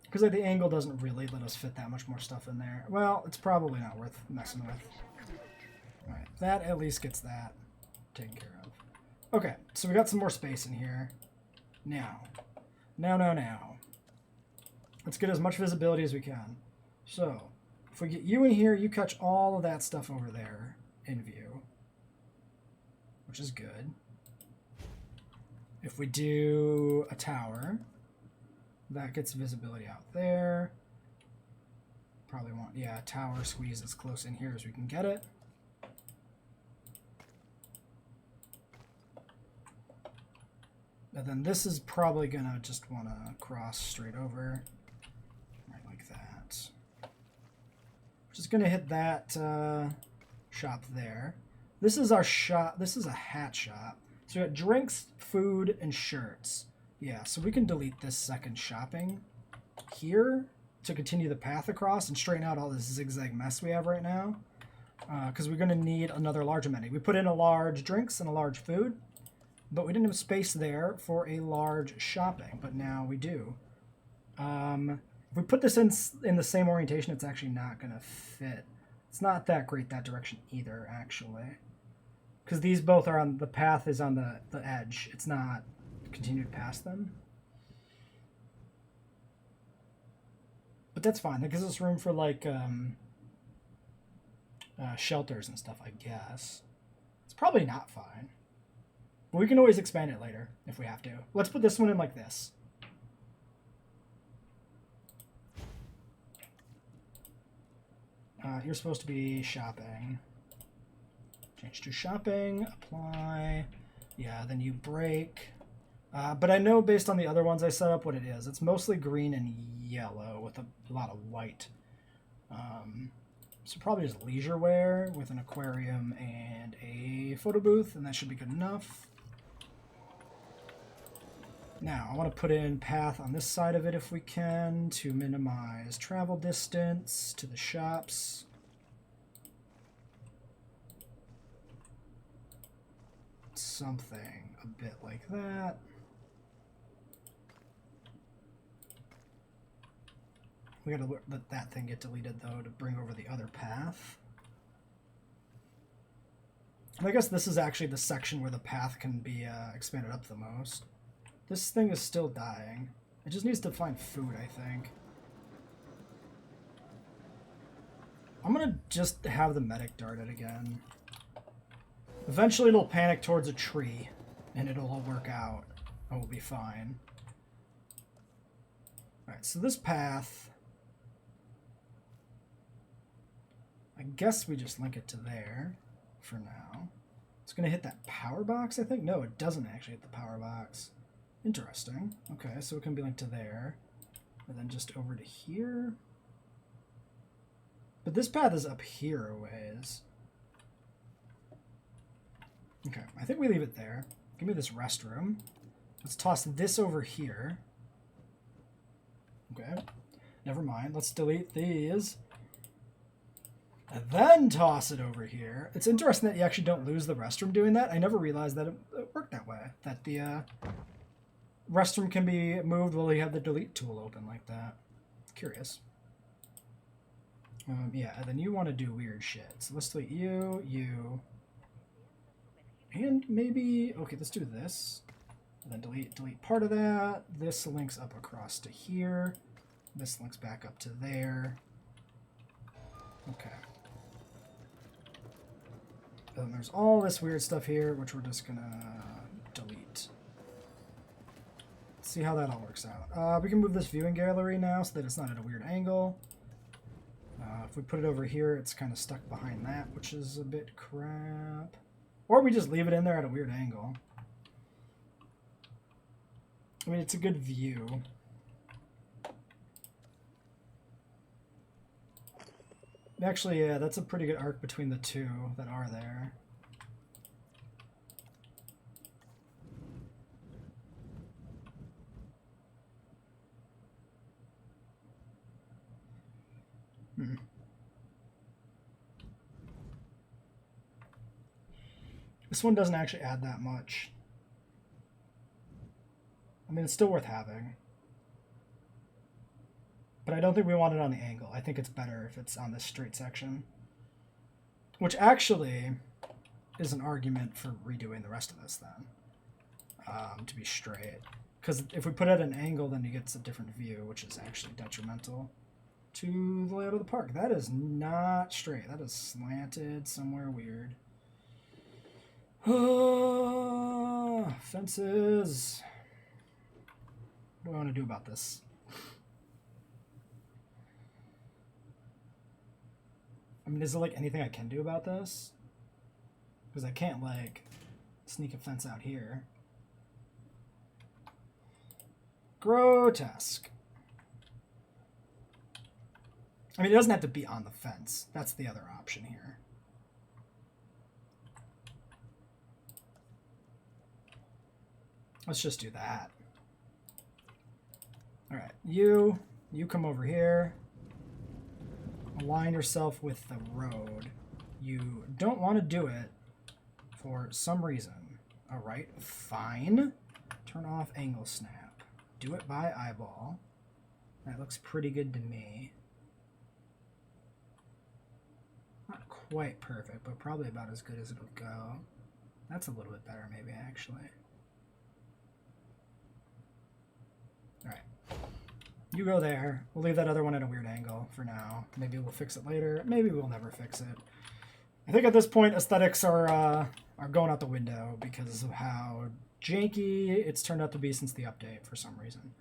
Speaker 1: Because like, the angle doesn't really let us fit that much more stuff in there. Well, it's probably not worth messing with. Alright, that at least gets that taken care of. Okay, so we got some more space in here. Now. Let's get as much visibility as we can. So, if we get you in here, you catch all of that stuff over there in view. Which is good. If we do a tower, that gets visibility out there. Probably want, yeah, a tower squeeze as close in here as we can get it. And then this is probably gonna just want to cross straight over, right like that. Just gonna hit that shop there. This is our shop. This is a hat shop. So we got drinks, food, and shirts. Yeah, so we can delete this second shopping here to continue the path across and straighten out all this zigzag mess we have right now. Because we're going to need another large amenity. We put in a large drinks and a large food, but we didn't have space there for a large shopping, but now we do. If we put this in the same orientation, it's actually not going to fit. It's not that great that direction either, actually. Because these both are on, the path is on the edge. It's not continued past them. But that's fine. That gives us room for, like, shelters and stuff, I guess. It's probably not fine. But we can always expand it later if we have to. Let's put this one in like this. You're supposed to be shopping. Change to shopping, apply. Yeah, then you break. But I know based on the other ones I set up what it is. It's mostly green and yellow with a lot of white. So probably just leisure wear with an aquarium and a photo booth, and that should be good enough. Now, I want to put in path on this side of it if we can to minimize travel distance to the shops. Something a bit like that. We gotta let that thing get deleted though to bring over the other path. And I guess this is actually the section where the path can be expanded up the most. This thing is still dying. It just needs to find food, I think. I'm gonna just have the medic dart it again. Eventually it'll panic towards a tree, and it'll all work out, and we'll be fine. Alright, so this path... I guess we just link it to there for now. It's gonna hit that power box, I think? No, it doesn't actually hit the power box. Interesting. Okay, so it can be linked to there. And then just over to here. But this path is up here a ways. Okay, I think we leave it there. Give me this restroom. Let's toss this over here. Okay, never mind. Let's delete these. And then toss it over here. It's interesting that you actually don't lose the restroom doing that. I never realized that it worked that way. That the restroom can be moved while you have the delete tool open like that. Curious. Yeah, and then you want to do weird shit. So let's delete you, you, and maybe... Okay, let's do this. And then delete part of that. This links up across to here. This links back up to there. Okay. And then there's all this weird stuff here, which we're just gonna delete. See how that all works out. We can move this viewing gallery now so that it's not at a weird angle. If we put it over here, it's kind of stuck behind that, which is a bit crap. Or we just leave it in there at a weird angle. I mean, it's a good view. Actually, yeah, that's a pretty good arc between the two that are there. This one doesn't actually add that much. I mean, it's still worth having. But I don't think we want it on the angle. I think it's better if it's on this straight section. Which actually is an argument for redoing the rest of this then. To be straight. Because if we put it at an angle, then you get a different view, which is actually detrimental to the layout of the park. That is not straight. That is slanted somewhere weird. Fences. What do I want to do about this? I mean, is there like anything I can do about this? Because I can't like sneak a fence out here. Grotesque. I mean, it doesn't have to be on the fence. That's the other option here. Let's just do that. All right, you come over here. Align yourself with the road. You don't want to do it for some reason. All right, fine. Turn off angle snap. Do it by eyeball. That looks pretty good to me. Not quite perfect, but probably about as good as it'll go. That's a little bit better, maybe, actually. Alright. You go there. We'll leave that other one at a weird angle for now. Maybe we'll fix it later. Maybe we'll never fix it. I think at this point, aesthetics are going out the window because of how janky it's turned out to be since the update for some reason.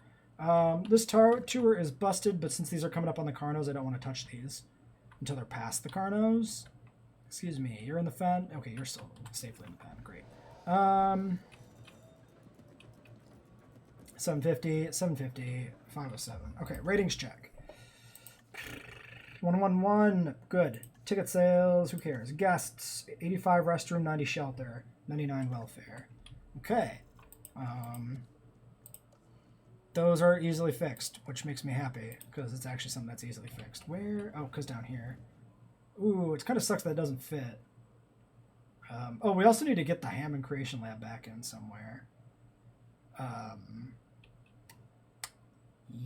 Speaker 1: This tour is busted, but since these are coming up on the Carnos, I don't want to touch these until they're past the Carnos. Excuse me, you're in the fen? Okay, you're still safely in the pen. Great. 750, 750, 507. Okay, ratings check. 111, good. Ticket sales, who cares? Guests, 85 restroom, 90 shelter, 99 welfare. Okay. Those are easily fixed, which makes me happy, because it's actually something that's easily fixed. Where? Oh, because down here. Ooh, it kind of sucks that it doesn't fit. Oh, we also need to get the Hammond Creation Lab back in somewhere.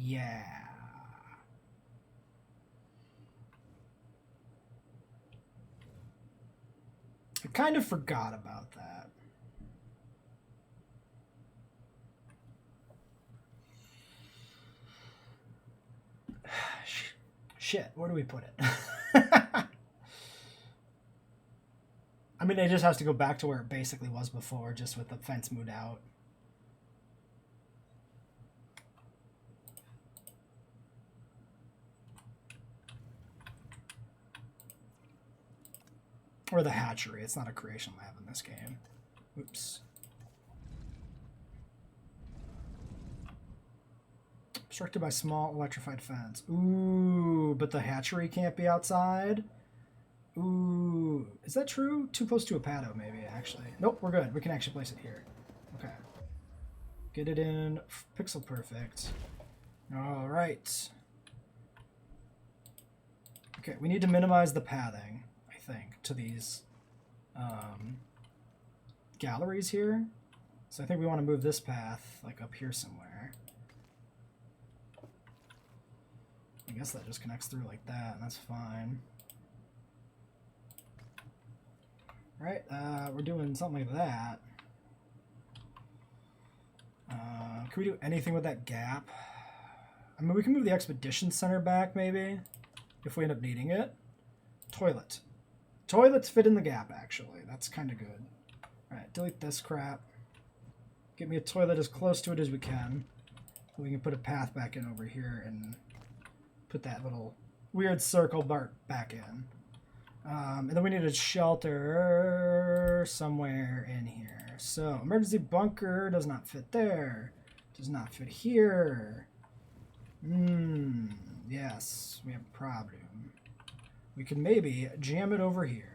Speaker 1: Yeah. I kind of forgot about that. Shit, where do we put it? I mean, it just has to go back to where it basically was before, just with the fence moved out. Or the hatchery. It's not a creation lab in this game. Oops. Obstructed by small electrified fence. Ooh, but the hatchery can't be outside? Ooh, is that true? Too close to a patio, maybe, actually. Nope, we're good. We can actually place it here. Okay. Get it in pixel perfect. All right. Okay, we need to minimize the pathing, I think, to these galleries here. So I think we want to move this path, like, up here somewhere. I guess that just connects through like that, and that's fine. Right, we're doing something like that. Can we do anything with that gap? I mean, we can move the expedition center back, maybe, if we end up needing it. Toilet. Toilets fit in the gap, actually. That's kind of good. Alright, delete this crap. Get me a toilet as close to it as we can. We can put a path back in over here and put that little weird circle back in. And then we need a shelter somewhere in here. So, emergency bunker does not fit there. Does not fit here. Yes, we have a problem. We could maybe jam it over here.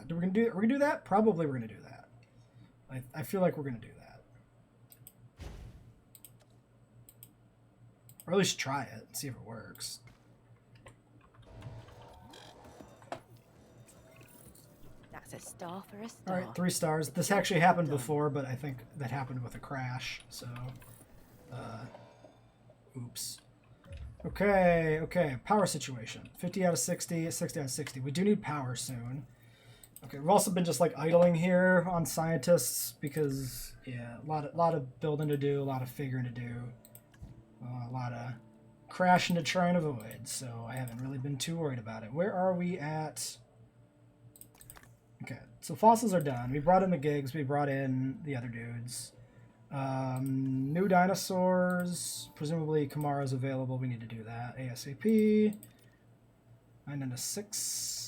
Speaker 1: We're gonna do that? Probably we're gonna do that. I feel like we're gonna do that. Or at least try it and see if it works.
Speaker 3: That's a star for a star.
Speaker 1: Alright, 3 stars. This actually happened before, but I think that happened with a crash, so oops. Okay, power situation. 50 out of 60, 60 out of 60. We do need power soon. Okay, we've also been just like idling here on scientists because, yeah, a lot of building to do, a lot of figuring to do, a lot of crashing to try and avoid, so I haven't really been too worried about it. Where are we at? Okay, so fossils are done. We brought in the gigs, we brought in the other dudes. New dinosaurs, presumably Kamara's available, we need to do that ASAP. 9 and a 6.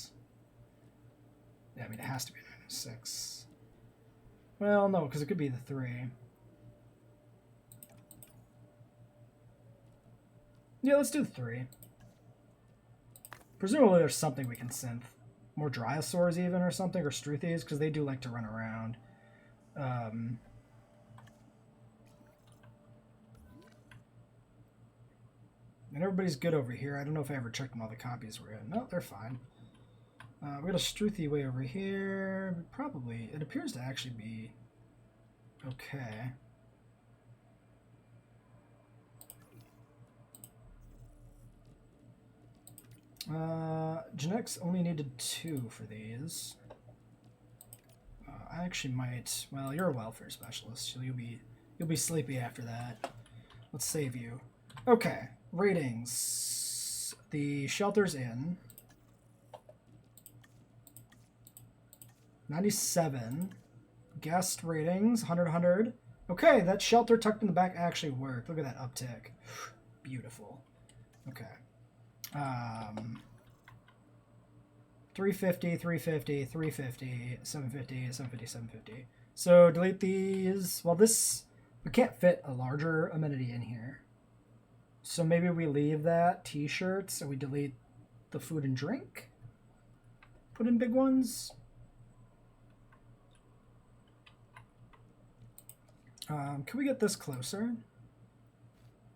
Speaker 1: Yeah, I mean, it has to be 9 and a 6. Well, no, because it could be the 3. Yeah, let's do the 3. Presumably there's something we can synth. More Dryosaurs even or something, or Struthies, because they do like to run around. And everybody's good over here. I don't know if I ever checked on all the copies we're in. No, they're fine. We got a Struthy way over here. Probably, it appears to actually be okay. Genetics only needed 2 for these. I actually might. Well, you're a welfare specialist, so you'll be sleepy after that. Let's save you. Okay, ratings. The shelter's in. 97. Guest ratings, 100, 100. Okay, that shelter tucked in the back actually worked. Look at that uptick. Beautiful. Okay. 350, 350, 350, 750, 750, 750. So delete these. Well, this, we can't fit a larger amenity in here. So maybe we leave that t-shirts and we delete the food and drink. Put in big ones. Can we get this closer?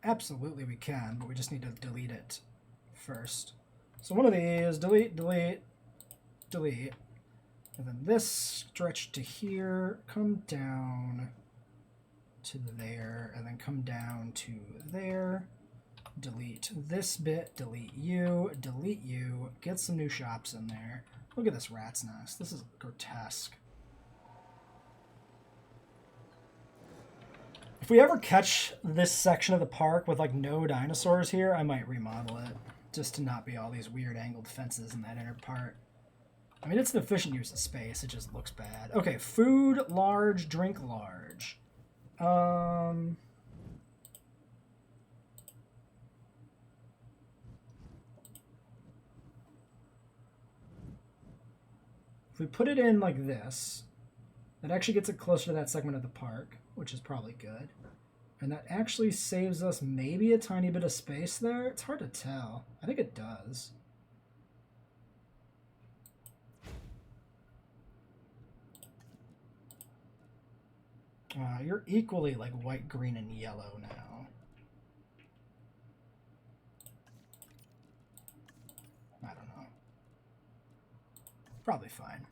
Speaker 1: Absolutely we can, but we just need to delete it first. So one of these, delete, delete, delete. And then this stretch to here, come down to there, and then come down to there. Delete this bit, delete you, get some new shops in there. Look at this rat's nest. This is grotesque. If we ever catch this section of the park with like no dinosaurs here, I might remodel it just to not be all these weird angled fences in that inner part. I mean, it's an efficient use of space. It just looks bad. Okay, food large, drink large. If we put it in like this, that actually gets it closer to that segment of the park, which is probably good. And that actually saves us maybe a tiny bit of space there. It's hard to tell. I think it does. You're equally like white, green, and yellow now. I don't know. Probably fine.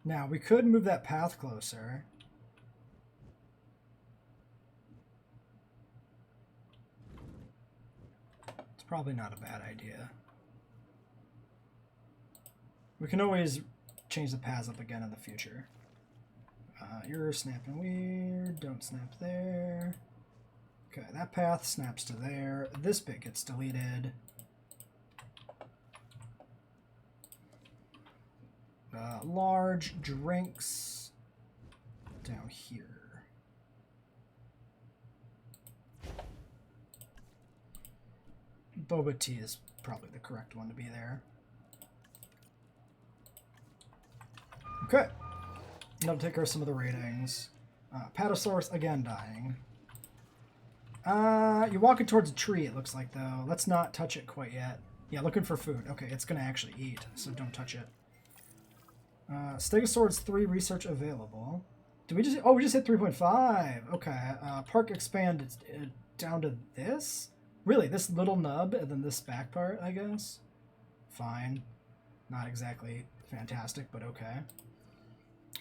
Speaker 1: Now, we could move that path closer. It's probably not a bad idea. We can always change the paths up again in the future. You're snapping weird. Don't snap there. Okay, that path snaps to there. This bit gets deleted. Large drinks down here. Boba tea is probably the correct one to be there. Okay. That'll take care of some of the ratings. Patasaurus again dying. You're walking towards a tree, it looks like, though. Let's not touch it quite yet. Yeah, looking for food. Okay, it's going to actually eat, so don't touch it. Stegosaurus 3 research available. Did we just... Oh, we just hit 3.5. Okay. Park expand down to this? Really, this little nub and then this back part, I guess? Fine. Not exactly fantastic, but okay.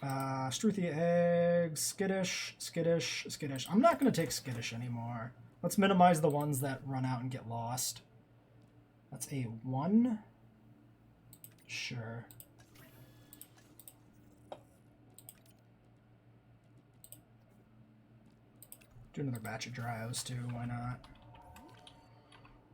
Speaker 1: Struthy eggs. Skittish, skittish, skittish. I'm not going to take skittish anymore. Let's minimize the ones that run out and get lost. That's a 1. Sure. Do another batch of dryos too, why not?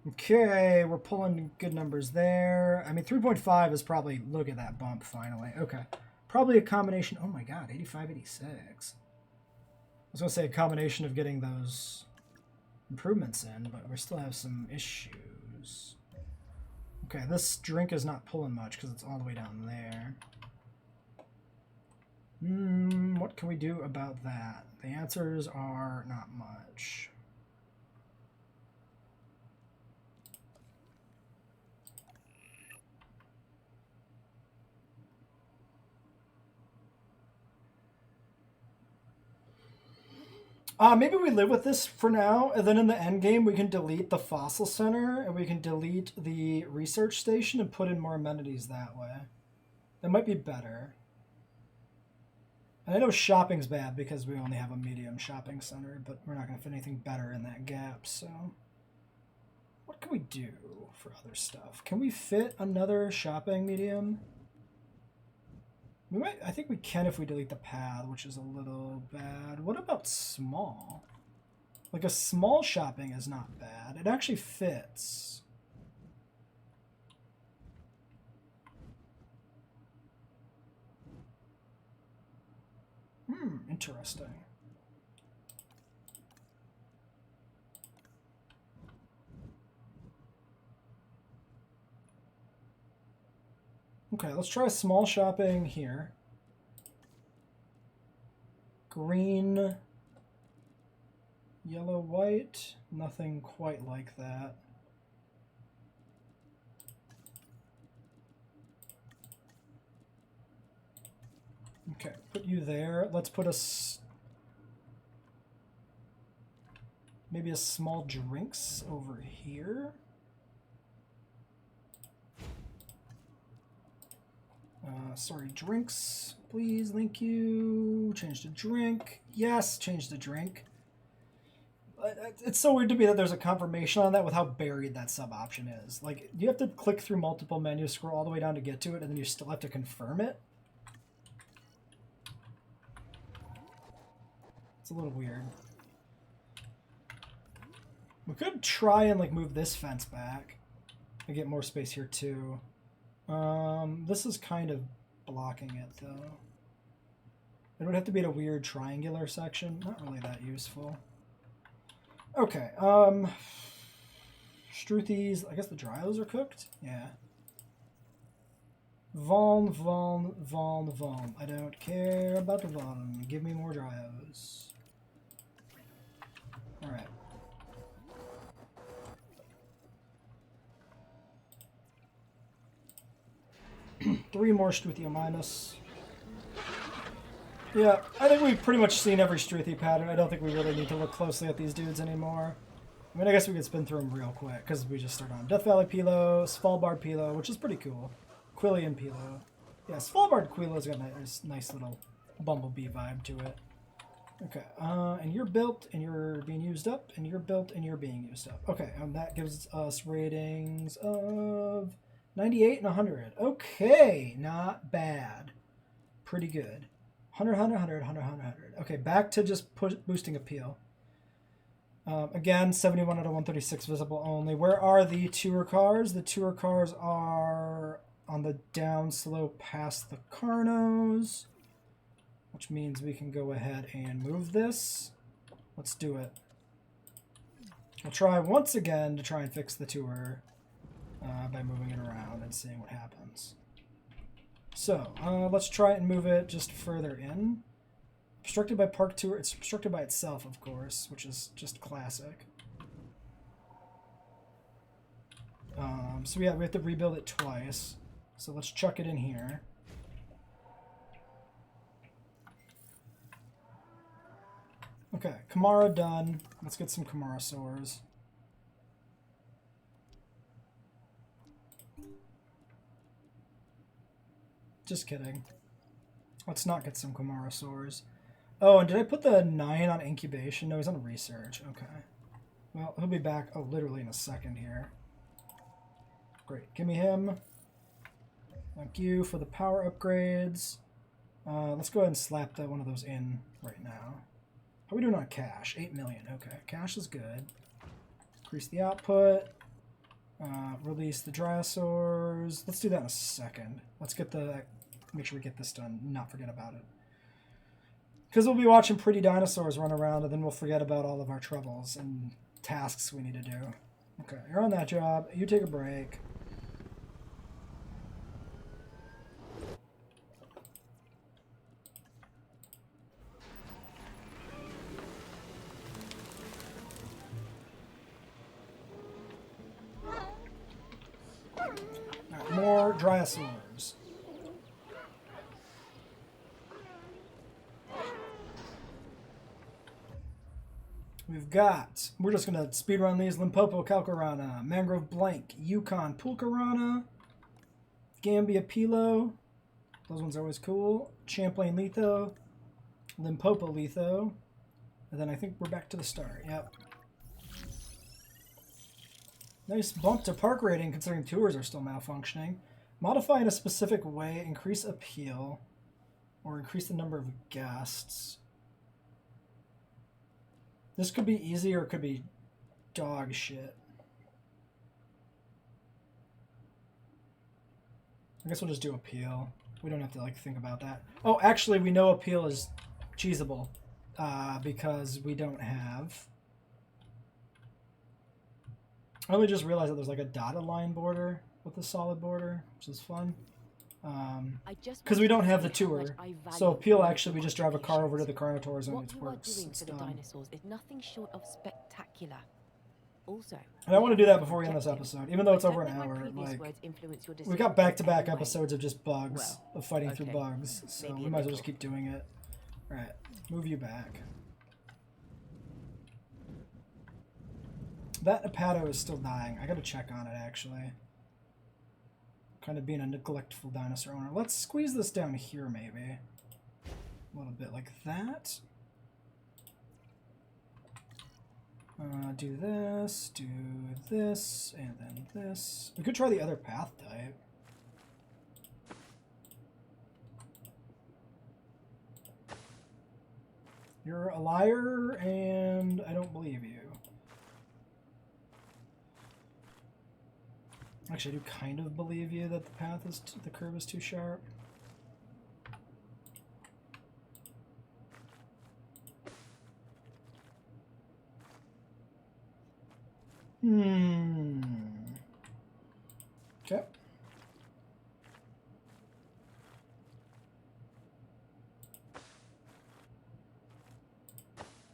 Speaker 1: Okay, we're pulling good numbers there. I mean, 3.5 is probably, look at that bump finally. Okay, probably a combination, oh my god, 85, 86. I was going to say a combination of getting those improvements in, but we still have some issues. Okay, this drink is not pulling much because it's all the way down there. What can we do about that? The answers are not much. Maybe we live with this for now, and then in the end game we can delete the fossil center and we can delete the research station and put in more amenities that way. That might be better. And I know shopping's bad because we only have a medium shopping center, but we're not going to fit anything better in that gap, so... What can we do for other stuff? Can we fit another shopping medium? We might. I think we can if we delete the pad, which is a little bad. What about small? Like a small shopping is not bad. It actually fits. Interesting. Okay, let's try small shopping here. Green, yellow, white. Nothing quite like that. Okay, put you there. Let's put maybe a small drinks over here. Sorry, drinks, please, thank you. Change to drink. Yes, change to drink. It's so weird to me that there's a confirmation on that with how buried that sub option is. Like, you have to click through multiple menus, scroll all the way down to get to it, and then you still have to confirm it. It's a little weird. We could try and, like, move this fence back and get more space here, too. This is kind of blocking it, though. It would have to be in a weird triangular section. Not really that useful. Okay, Struthies, I guess the dryos are cooked? Yeah. Von. I don't care about the Von. Give me more dryos. Alright. Three more Struthio minus. Yeah, I think we've pretty much seen every Struthi pattern. I don't think we really need to look closely at these dudes anymore. I mean, I guess we could spin through them real quick, because we just started on Death Valley Pilo, Svalbard Pilo, which is pretty cool. Quillian Pilo. Yeah, Svalbard Quilo's got a nice little bumblebee vibe to it. Okay, and you're built, and you're being used up, and you're built, and you're being used up. Okay, and that gives us ratings of 98 and 100. Okay, not bad. Pretty good. 100, 100, 100, 100, 100. Okay, back to just boosting appeal. Again, 71 out of 136 visible only. Where are the tour cars? The tour cars are on the down slope past the Carnos, which means we can go ahead and move this. Let's do it. I'll try once again to try and fix the tour by moving it around and seeing what happens. So, let's try and move it just further in. Obstructed by park tour. It's obstructed by itself, of course, which is just classic. So yeah, we have to rebuild it twice. So let's chuck it in here. Okay, Kamara done. Let's get some Kamara sores. Just kidding. Let's not get some Kamara sores. Oh, and did I put the 9 on incubation? No, he's on research. Okay. Well, he'll be back, oh, literally in a second here. Great. Give me him. Thank you for the power upgrades. Let's go ahead and slap one of those in right now. How are we doing on cash? 8 million. Okay. Cash is good. Increase the output. Release the Drysaurs. Let's do that in a second. Let's get make sure we get this done. Not forget about it. Because we'll be watching pretty dinosaurs run around, and then we'll forget about all of our troubles and tasks we need to do. Okay, you're on that job. You take a break. Alright, more Drysaurs. got, we're just going to speed run these. Limpopo, Calcarana, Mangrove Blank, Yukon, Pulcarana, Gambia Pilo. Those ones are always cool. Champlain Letho, Limpopo Letho. And then I think we're back to the start. Yep. Nice bump to park rating considering tours are still malfunctioning. Modify in a specific way, increase appeal, or increase the number of guests. This could be easy or it could be dog shit. I guess we'll just do appeal. We don't have to like think about that. Oh, actually we know appeal is cheesable because we don't have... I only just realized that there's like a dotted line border with a solid border, which is fun. Because we don't have the tour. So appeal, actually, we just drive a car over to the Carnotaur zone. It works. It's done.
Speaker 3: Dinosaurs is nothing short of spectacular. Also,
Speaker 1: and I want to do that before we end this episode, even though it's over an hour. Like, we got back-to-back episodes of just bugs, of fighting through bugs. So we might as well just keep doing it. All right, move you back. That Apato is still dying. I gotta check on it, actually. Kind of being a neglectful dinosaur owner. Let's squeeze this down here, maybe. A little bit like that. Do this, and then this. We could try the other path type. You're a liar, and I don't believe you. Actually, I do kind of believe you that the path is the curve is too sharp. Okay.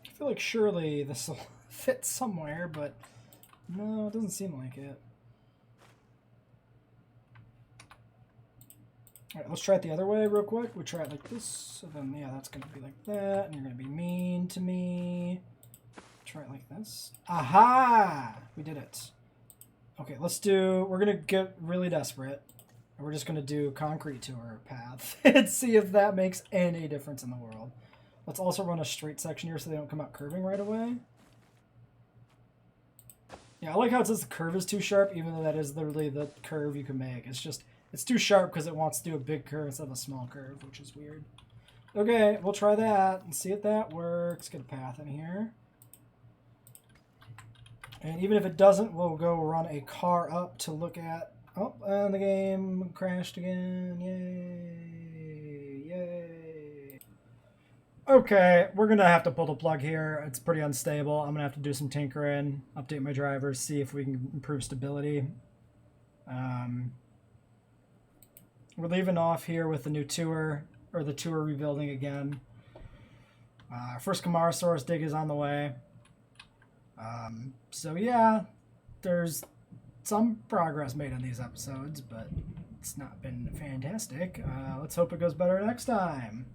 Speaker 1: I feel like surely this will fit somewhere, but no, it doesn't seem like it. Alright, let's try it the other way real quick. We try it like this, so then, yeah, that's going to be like that, and you're going to be mean to me. Try it like this. Aha! We did it. Okay, we're going to get really desperate, and we're just going to do concrete tour path and see if that makes any difference in the world. Let's also run a straight section here so they don't come out curving right away. Yeah, I like how it says the curve is too sharp, even though that is literally the curve you can make. It's just... it's too sharp because it wants to do a big curve instead of a small curve, which is weird. Okay, we'll try that and see if that works. Get a path in here. And even if it doesn't, we'll go run a car up to look at... oh, and the game crashed again. Yay. Yay. Okay, we're going to have to pull the plug here. It's pretty unstable. I'm going to have to do some tinkering, update my drivers, see if we can improve stability. We're leaving off here with the new tour, or the tour rebuilding again. First Camarasaurus dig is on the way. So yeah, there's some progress made in these episodes, but it's not been fantastic. Let's hope it goes better next time.